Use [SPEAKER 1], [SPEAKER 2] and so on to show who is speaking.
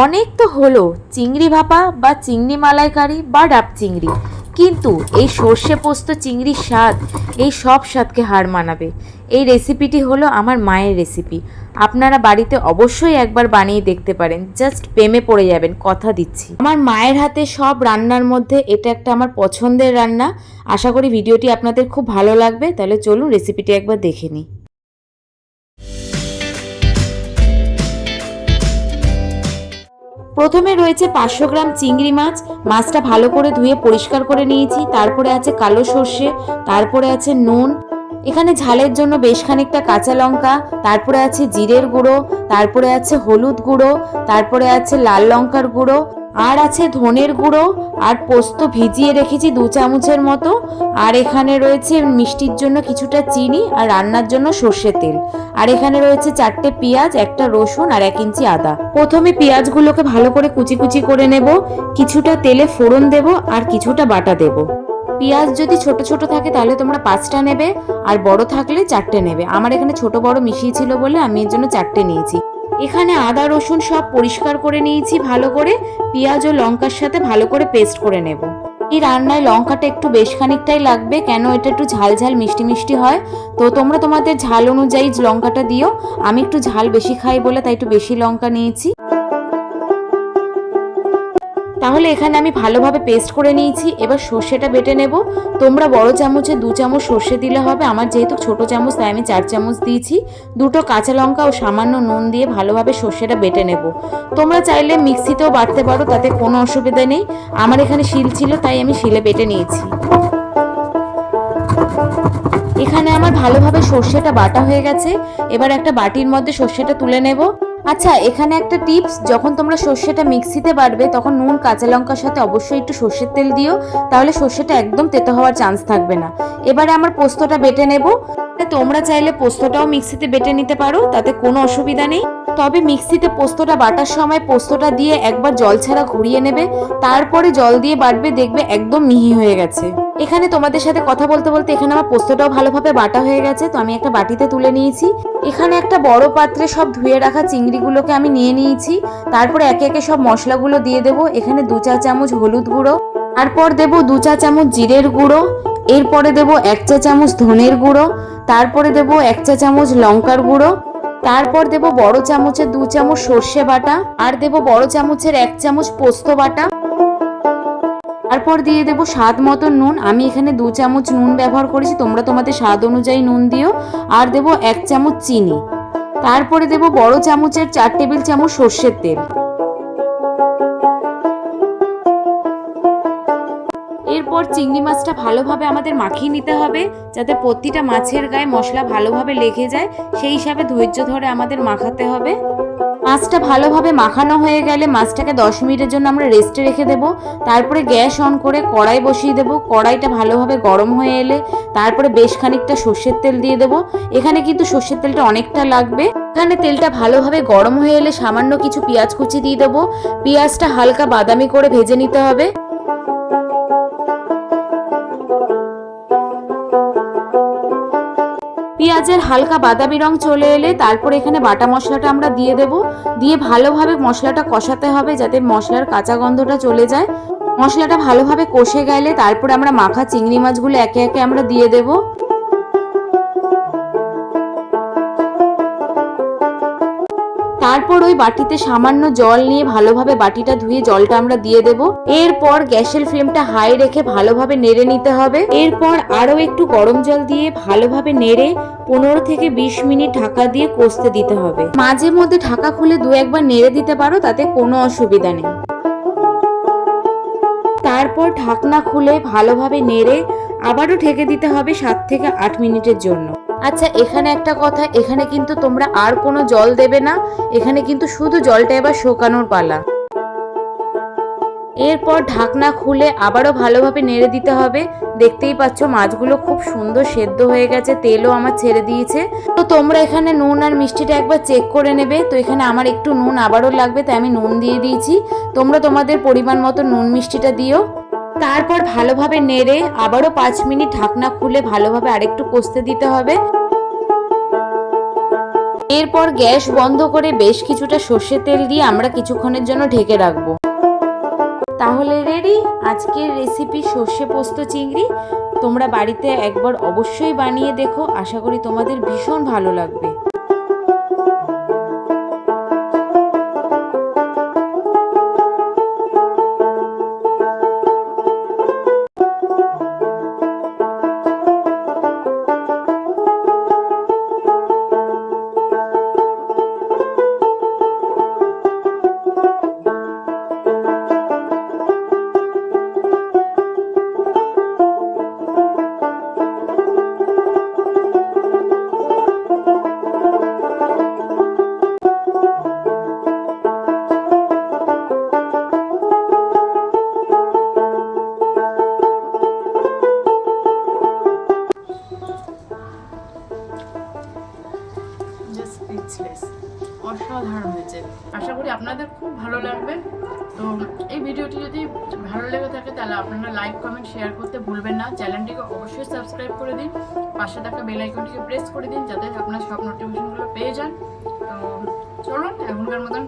[SPEAKER 1] অনেক তো হলো চিংড়ি ভাপা বা চিংড়ি মালাইকারি বা ডাব চিংড়ি, কিন্তু এই সর্ষে পোস্ত চিংড়ির স্বাদ এই সব স্বাদকে হার মানাবে। এই রেসিপিটি হলো আমার মায়ের রেসিপি। আপনারা বাড়িতে অবশ্যই একবার বানিয়ে দেখতে পারেন, জাস্ট প্রেমে পড়ে যাবেন, কথা দিচ্ছি। আমার মায়ের হাতে সব রান্নার মধ্যে এটা একটা আমার পছন্দের রান্না। আশা করি ভিডিওটি আপনাদের খুব ভালো লাগবে। তাহলে চলুন রেসিপিটি একবার দেখে নিই। প্রথমে রয়েছে 500 গ্রাম চিংড়ি মাছ। মাছটা ভালো করে ধুয়ে পরিষ্কার করে নিয়েছি। তারপরে আছে কালো সর্ষে, তারপরে আছে নুন, এখানে ঝালের জন্য বেশ খানিকটা কাঁচা লঙ্কা, তারপরে আছে জিরের গুঁড়ো, তারপরে আছে হলুদ গুঁড়ো, তারপরে আছে লাল লঙ্কার গুঁড়ো, আর আছে ধনের গুঁড়ো, আর পোস্ত ভিজিয়ে রেখেছি 2 চামচের মতো, আর এখানে রয়েছে মিষ্টির জন্য কিছুটা চিনি, আর রান্নার জন্য সর্ষের তেল, আর এখানে রয়েছে 4টে পেঁয়াজ, একটা রসুন, আর 1 ইঞ্চি আদা। প্রথমে পেঁয়াজগুলোকে ভালো করে কুচি কুচি করে নেব, কিছুটা তেলে ফোড়ন দেব, আর কিছুটা বাটা দেব। পেঁয়াজ যদি ছোট ছোট থাকে তাহলে তোমরা 5টা নেবে, আর বড় থাকলে 4টে নেবে। আমার এখানে ছোট বড় মিশিয়ে ছিল বলে আমি এর জন্য 4টে নিয়েছি। এখানে আদা রসুন সব পরিষ্কার করে নিয়েছি ভালো করে, পেঁয়াজ ও লঙ্কার সাথে ভালো করে পেস্ট করে নেব। এই রান্নায় লঙ্কাটা একটু বেশ খানিকটাই লাগবে, কেন এটা একটু ঝাল ঝাল মিষ্টি মিষ্টি হয়। তো তোমরা তোমাদের ঝাল অনুযায়ী লঙ্কাটা দিও। আমি একটু ঝাল বেশি খাই বলে তাই একটু বেশি লঙ্কা নিয়েছি। তাহলে এখানে আমি ভালোভাবে পেস্ট করে নিয়েছি। এবার সর্ষেটা বেটে নেব। তোমরা বড় চামচে 2 চামচ সর্ষে দিলে হবে, আমার যেহেতু ছোট চামচ তাই আমি 4 চামচ দিয়েছি। 2টো কাঁচা লঙ্কা ও সামান্য নুন দিয়ে ভালোভাবে সর্ষেটা বেটে নেব। তোমরা চাইলে মিক্সিতেও বাটতে পারো, তাতে কোনো অসুবিধা নেই। আমার এখানে শিল ছিল তাই আমি শিলে বেটে নিয়েছি। এখানে আমার ভালোভাবে সর্ষেটা বাটা হয়ে গেছে। এবার একটা বাটির মধ্যে সর্ষেটা তুলে নেব। আচ্ছা, এখানে একটা টিপস, যখন তোমরা সর্ষেটা মিক্সিতে বাটবে তখন নুন কাঁচা লঙ্কার সাথে অবশ্যই একটু সর্ষের তেল দিও, তাহলে সর্ষেটা একদম তেতো হওয়ার চান্স থাকবে না। এবারে আমার পোস্তটা বেটে নেব। তোমরা চাইলে পোস্তটাও মিক্সিতে বেটে নিতে পারো, তাতে কোনো অসুবিধা নেই। তবে মিক্সিতে পোস্তটা বাটার সময় পোস্তটা দিয়ে একবার জল ছাড়া ঘুরিয়ে নেবে, তারপরে জল দিয়ে বাটবে, দেখবে একদম মিহি হয়ে গেছে। এখানে তোমাদের সাথে কথা বলতে বলতে এখানে আমার পোস্তটাও ভালোভাবে বাটা হয়ে গেছে, তো আমি একটা বাটিতে তুলে নিয়েছি। এখানে একটা বড় পাত্রে সব ধুয়ে রাখা চিংড়িগুলোকে আমি নিয়ে নিয়েছি। তারপরে একে একে সব মশলাগুলো দিয়ে দেবো। এখানে 2 চা চামচ হলুদ গুঁড়ো, তারপর দেবো 2 চা চামচ জিরের গুঁড়ো, এরপরে দেবো 1 চা চামচ ধনের গুঁড়ো, তারপরে দেবো 1 চা চামচ লঙ্কার গুঁড়ো, তারপর দেবো বড় চামচের 2 চামচ সর্ষে বাটা, আর দেবো বড় চামচের 1 চামচ পোস্ত বাটা। তারপর দিয়ে দেবো স্বাদ মতো নুন। আমি এখানে 2 চামচ নুন ব্যবহার করেছি, তোমরা তোমাদের স্বাদ অনুযায়ী নুন দিও। আর দেবো 1 চামচ চিনি। তারপরে দেবো বড় চামচের 4 টেবিল চামচ সর্ষের তেল। এরপর চিংড়ি মাছটা ভালোভাবে আমাদের মাখিয়ে নিতে হবে, যাতে প্রতিটা মাছের গায়ে মশলা ভালোভাবে লেগে যায়, সেই হিসাবে ধৈর্য ধরে আমাদের মাখাতে হবে। মাছটা ভালোভাবে মাখানো হয়ে গেলে মাছটাকে 10 মিনিটের জন্য আমরা রেস্টে রেখে দেব। তারপরে গ্যাস অন করে কড়াই বসিয়ে দেব। কড়াইটা ভালোভাবে গরম হয়ে এলে তারপরে বেশ খানিকটা সর্ষের তেল দিয়ে দেব। এখানে কিন্তু সর্ষের তেলটা অনেকটা লাগবে। এখানে তেলটা ভালোভাবে গরম হয়ে এলে সামান্য কিছু পেঁয়াজ কুচি দিয়ে দেবো। পেঁয়াজটা হালকা বাদামি করে ভেজে নিতে হবে। পেঁয়াজের হালকা বাদামি রং চলে এলে তারপর এখানে বাটা মশলাটা আমরা দিয়ে দেব। দিয়ে ভালোভাবে মশলাটা কষাতে হবে, যাতে মশলার কাঁচা গন্ধটা চলে যায়। মশলাটা ভালোভাবে কষে গেলে তারপর আমরা মাখা চিংড়ি মাছগুলো একে একে আমরা দিয়ে দেব। তারপর ওই বাটিতে সামান্য জল নিয়ে ভালোভাবে বাটিটা ধুয়ে জলটা আমরা দিয়ে দেব। এরপর গ্যাসের ফ্লেমটা হাই রেখে ভালোভাবে নেড়ে নিতে হবে। এরপর আরো একটু গরম জল দিয়ে ভালোভাবে নেড়ে 15 থেকে 20 মিনিট ঢাকা দিয়ে কষতে দিতে হবে। মাঝে মধ্যে ঢাকা খুলে 2-1 বার নেড়ে দিতে পারো, তাতে কোনো অসুবিধা নেই। তারপর ঢাকনা খুলে ভালোভাবে নেড়ে আবারও ঢেকে দিতে হবে 7 থেকে 8 মিনিটের জন্য। আচ্ছা, এখানে একটা কথা, এখানে কিন্তু তোমরা আর কোনো জল দেবে না, এখানে কিন্তু শুধু জলটা এবার শুকানোর পালা। এরপর ঢাকনা খুলে আবারও ভালোভাবে নেড়ে দিতে হবে। দেখতেই পাচ্ছ মাছগুলো খুব সুন্দর সেদ্ধ হয়ে গেছে, তেলও আমার ছেড়ে দিয়েছে। তো তোমরা এখানে নুন আর মিষ্টিটা একবার চেক করে নেবে। তো এখানে আমার একটু নুন আবারও লাগবে, তাই আমি নুন দিয়ে দিয়েছি। তোমরা তোমাদের পরিমাণ মতো নুন মিষ্টিটা দিও। তারপর ভালোভাবে নেড়ে আবারও 5 মিনিট ঢাকনা খুলে ভালোভাবে আরেকটু কষতে দিতে হবে। এরপর গ্যাস বন্ধ করে বেশ কিছুটা সর্ষের তেল দিয়ে আমরা কিছুক্ষণের জন্য ঢেকে রাখবো। তাহলে রেডি আজকের রেসিপি সর্ষে পোস্ত চিংড়ি। তোমরা বাড়িতে একবার অবশ্যই বানিয়ে দেখো, আশা করি তোমাদের ভীষণ ভালো লাগবে।
[SPEAKER 2] অসাধারণ হয়েছে। আশা করি আপনাদের খুব ভালো লাগবে। তো এই ভিডিওটি যদি ভালো লেগে থাকে তাহলে আপনারা লাইক কমেন্ট শেয়ার করতে ভুলবেন না। চ্যানেলটিকে অবশ্যই সাবস্ক্রাইব করে দিন, পাশে থাকা বেল আইকনটিকে প্রেস করে দিন যাতে আপনার সব নোটিফিকেশনগুলো পেয়ে যান। তো চলুন এখনকার মতন